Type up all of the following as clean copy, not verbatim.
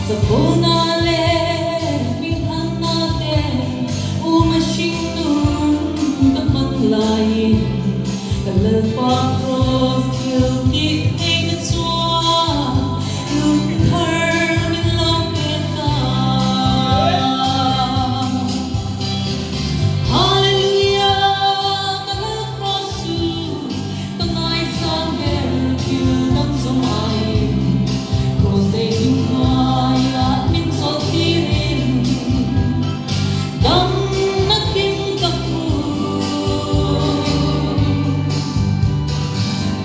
Sa punale, binhan natin, umasying nun, kapaglayin, kalagpag-cross, guilty, ain't it so? Look at her, in love with God. Hallelujah, kalagpag-cross, tangay sa gerkyu ng sumayin, cross day yung kaya, minsot tirin, dam naging kapu.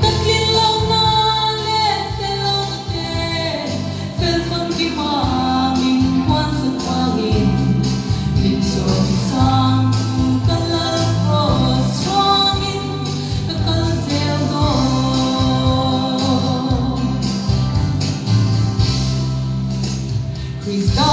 Taglilaw na let-felate, felpang gimaming buwan sa pangin, minsot sang kalagpros, swangin kakalseldo. Praise God.